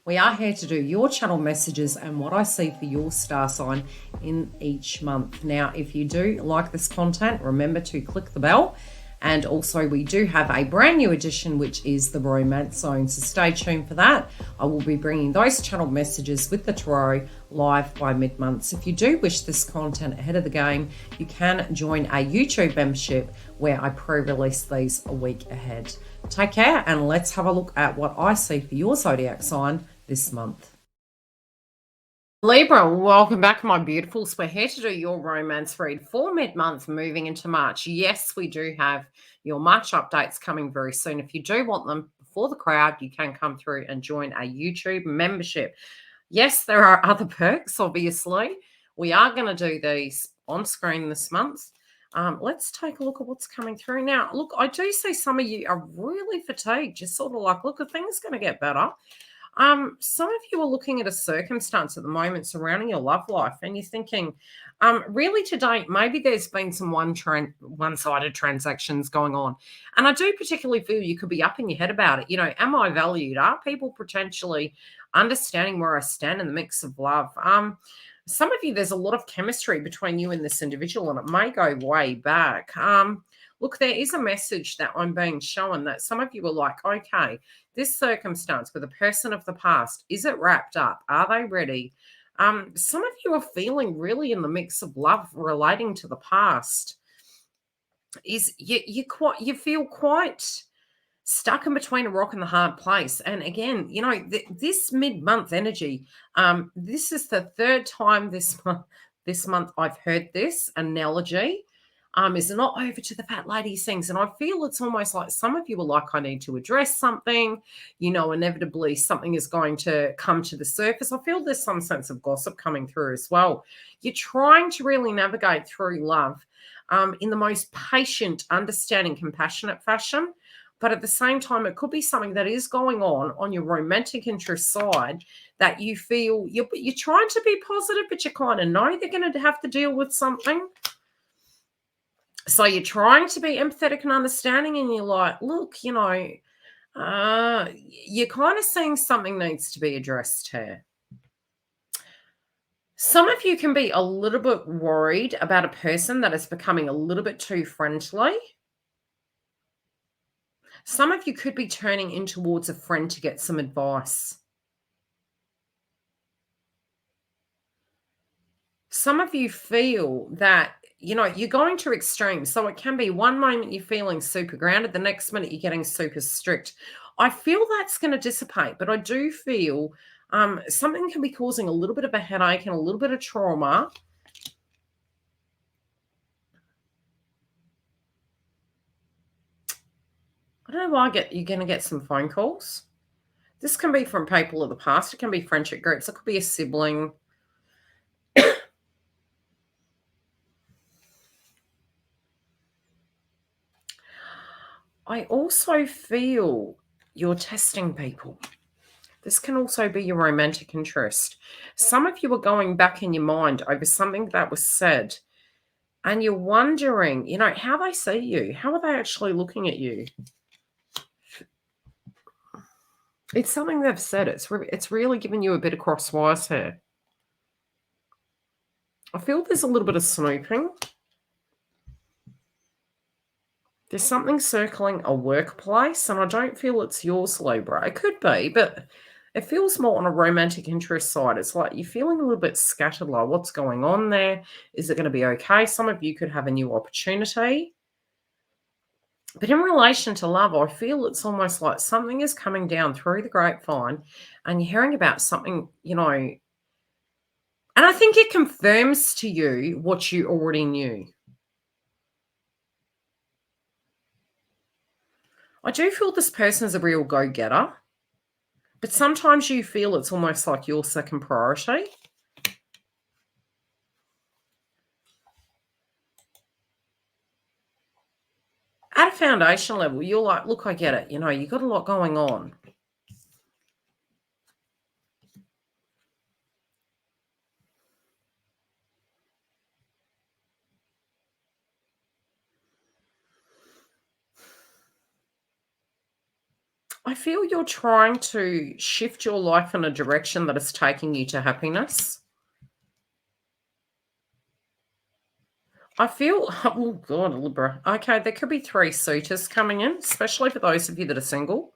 We are here to do your channel messages and what I see for your star sign in each month. Now, if you do like this content, remember to click the bell. And also we do have a brand new edition, which is the Romance Zone. So stay tuned for that. I will be bringing those channel messages with the tarot live by mid-month. So if you do wish this content ahead of the game, you can join a YouTube membership where I pre-release these a week ahead. Take care, and let's have a look at what I see for your zodiac sign this month. Libra, welcome back, my beautifuls. We're here to do your romance read for mid-month moving into March. Yes, we do have your March updates coming very soon. If you do want them before the crowd, you can come through and join a YouTube membership. Yes, there are other perks, obviously. We are going to do these on screen this month. Let's take a look at what's coming through now. Look, I do see some of you are really fatigued. You're sort of like, look, are things going to get better? Some of you are looking at a circumstance at the moment surrounding your love life, and you're thinking, really to date, maybe there's been some one-sided transactions going on. And I do particularly feel you could be up in your head about it. You know, am I valued? Are people potentially understanding where I stand in the mix of love? Some of you, there's a lot of chemistry between you and this individual, and it may go way back. Look, there is a message that I'm being shown that some of you are like, okay, this circumstance with a person of the past, is it wrapped up? Are they ready? Some of you are feeling really in the mix of love relating to the past. Is you feel quite stuck in between a rock and the hard place. And again, you know, this mid-month energy, this is the third time this month I've heard this analogy. Is not over to the fat lady sings. And I feel it's almost like some of you are like, I need to address something, you know, inevitably something is going to come to the surface. I feel there's some sense of gossip coming through as well. You're trying to really navigate through love in the most patient, understanding, compassionate fashion. But at the same time, it could be something that is going on your romantic interest side that you feel you're trying to be positive, but you kind of know they're going to have to deal with something. So you're trying to be empathetic and understanding, and you're like, look, you know, you're kind of saying something needs to be addressed here. Some of you can be a little bit worried about a person that is becoming a little bit too friendly. Some of you could be turning in towards a friend to get some advice. Some of you feel that, you know, you're going to extremes. So it can be one moment you're feeling super grounded, the next minute you're getting super strict. I feel that's going to dissipate, but I do feel something can be causing a little bit of a headache and a little bit of trauma. I don't know why you're going to get some phone calls. This can be from people of the past. It can be friendship groups. It could be a sibling. I also feel you're testing people. This can also be your romantic interest. Some of you are going back in your mind over something that was said, and you're wondering, you know, how they see you. How are they actually looking at you? It's something they've said. It's really giving you a bit of crosswise here. I feel there's a little bit of snooping. There's something circling a workplace, and I don't feel it's yours, Libra. It could be, but it feels more on a romantic interest side. It's like you're feeling a little bit scattered, like what's going on there? Is it going to be okay? Some of you could have a new opportunity. But in relation to love, I feel it's almost like something is coming down through the grapevine and you're hearing about something, you know, and I think it confirms to you what you already knew. I do feel this person is a real go-getter, but sometimes you feel it's almost like your second priority. At a foundation level, you're like, look, I get it. You know, you've got a lot going on. I feel you're trying to shift your life in a direction that is taking you to happiness. I feel, oh God, Libra. Okay, there could be 3 suitors coming in, especially for those of you that are single.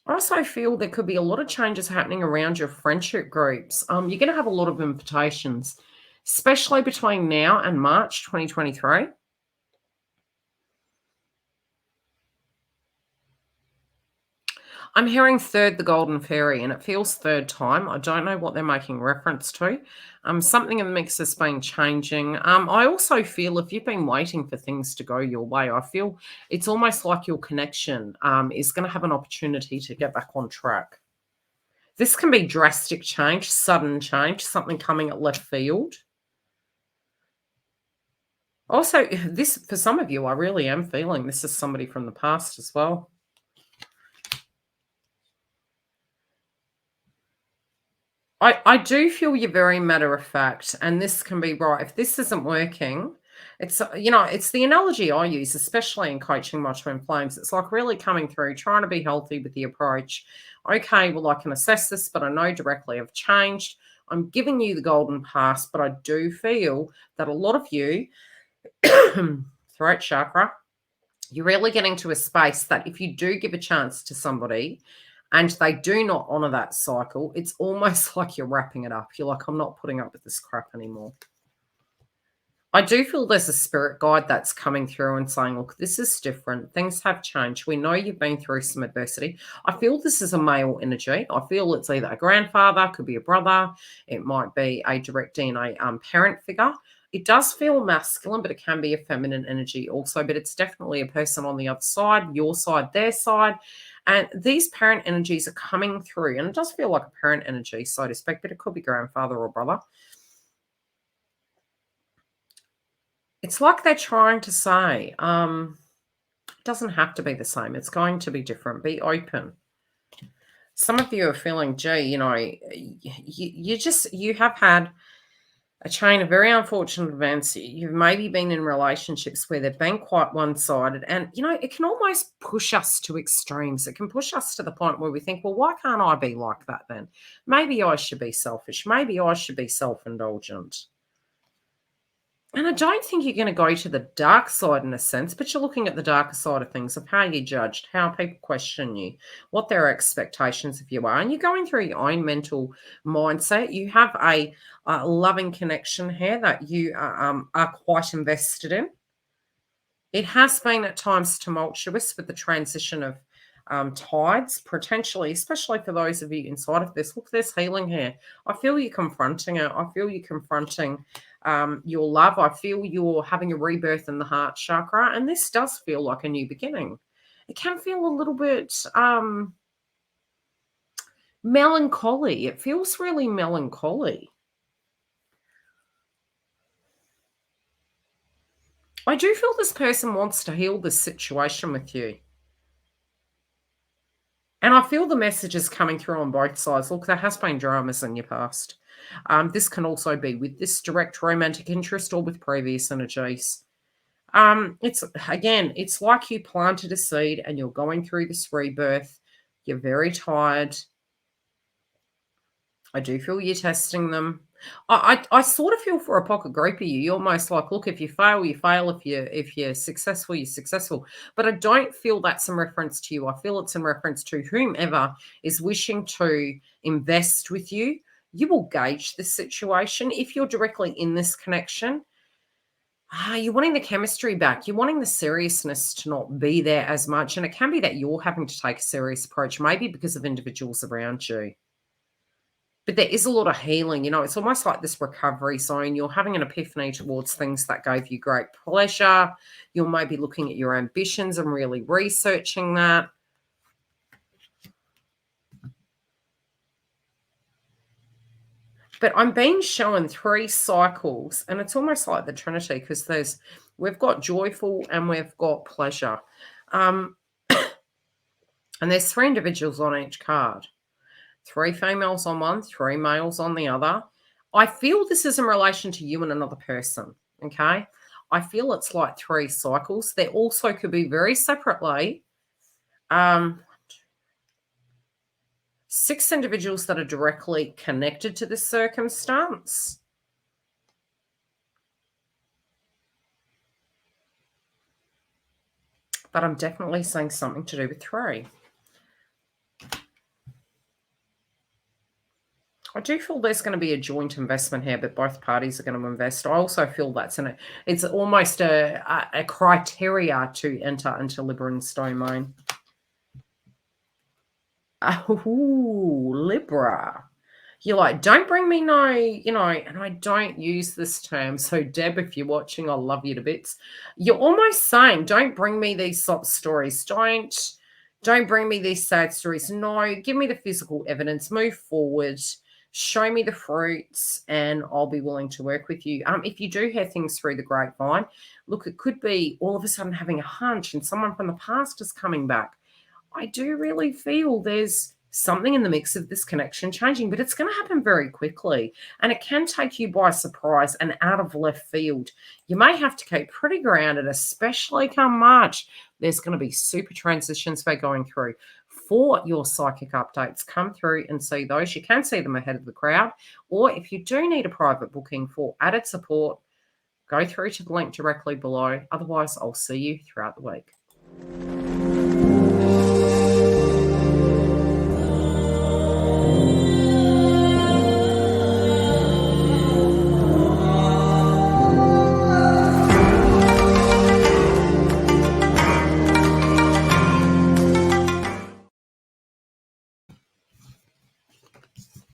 I also feel there could be a lot of changes happening around your friendship groups. You're going to have a lot of invitations, especially between now and March 2023. I'm hearing third the golden fairy, and it feels third time. I don't know what they're making reference to. Something in the mix has been changing. I also feel if you've been waiting for things to go your way, I feel it's almost like your connection is going to have an opportunity to get back on track. This can be drastic change, sudden change, something coming at left field. Also, this for some of you, I really am feeling this is somebody from the past as well. I do feel you're very matter of fact, and this can be right. If this isn't working, it's it's the analogy I use, especially in coaching my twin flames. It's like really coming through, trying to be healthy with the approach. Okay, well, I can assess this, but I know directly I've changed. I'm giving you the golden pass, but I do feel that a lot of you, throat chakra, you're really getting to a space that if you do give a chance to somebody and they do not honor that cycle, it's almost like you're wrapping it up. You're like, I'm not putting up with this crap anymore. I do feel there's a spirit guide that's coming through and saying, look, this is different. Things have changed. We know you've been through some adversity. I feel this is a male energy. I feel it's either a grandfather, could be a brother. It might be a direct DNA parent figure. It does feel masculine, but it can be a feminine energy also. But it's definitely a person on the other side, your side, their side. And these parent energies are coming through. And it does feel like a parent energy, so to speak, but it could be grandfather or brother. It's like they're trying to say, it doesn't have to be the same. It's going to be different. Be open. Some of you are feeling, gee, you have had a chain of very unfortunate events. You've maybe been in relationships where they've been quite one-sided. And, it can almost push us to extremes. It can push us to the point where we think, well, why can't I be like that then? Maybe I should be selfish. Maybe I should be self-indulgent. And I don't think you're going to go to the dark side in a sense, but you're looking at the darker side of things, of how you're judged, how people question you, what their expectations of you are. And you're going through your own mental mindset. You have a loving connection here that you are quite invested in. It has been at times tumultuous with the transition of tides, potentially, especially for those of you inside of this. Look, there's healing here. I feel you confronting it. I feel you confronting your love. I feel you're having a rebirth in the heart chakra, and this does feel like a new beginning. It can feel a little bit melancholy. It feels really melancholy. I do feel this person wants to heal this situation with you. And I feel the messages coming through on both sides. Look, there has been dramas in your past. This can also be with this direct romantic interest or with previous energies. It's like you planted a seed and you're going through this rebirth. You're very tired. I do feel you're testing them. I sort of feel for a pocket group of you. You're almost like, look, if you fail, you fail. If you're successful, you're successful. But I don't feel that's in reference to you. I feel it's in reference to whomever is wishing to invest with you. You will gauge the situation. If you're directly in this connection, you're wanting the chemistry back. You're wanting the seriousness to not be there as much. And it can be that you're having to take a serious approach, maybe because of individuals around you. But there is a lot of healing, it's almost like this recovery zone. You're having an epiphany towards things that gave you great pleasure. You're maybe looking at your ambitions and really researching that. But I'm being shown 3 cycles, and it's almost like the Trinity because we've got joyful and we've got pleasure. And there's 3 individuals on each card. 3 females on one, 3 males on the other. I feel this is in relation to you and another person, okay? I feel it's like 3 cycles. They also could be very separately. 6 individuals that are directly connected to this circumstance. But I'm definitely seeing something to do with 3. I do feel there's going to be a joint investment here, but both parties are going to invest. I also feel that's in it. It's almost a criteria to enter into Libran's domain. Oh, Libra. You're like, don't bring me no, and I don't use this term. So, Deb, if you're watching, I love you to bits. You're almost saying, don't bring me these sob stories. Don't bring me these sad stories. No, give me the physical evidence. Move forward. Show me the fruits, and I'll be willing to work with you. If you do hear things through the grapevine, look, it could be all of a sudden having a hunch and someone from the past is coming back. I do really feel there's something in the mix of this connection changing, but it's going to happen very quickly. And it can take you by surprise and out of left field. You may have to keep pretty grounded, especially come March. There's going to be super transitions we're going through. For your psychic updates, come through and see those. You can see them ahead of the crowd. Or if you do need a private booking for added support, go through to the link directly below. Otherwise, I'll see you throughout the week.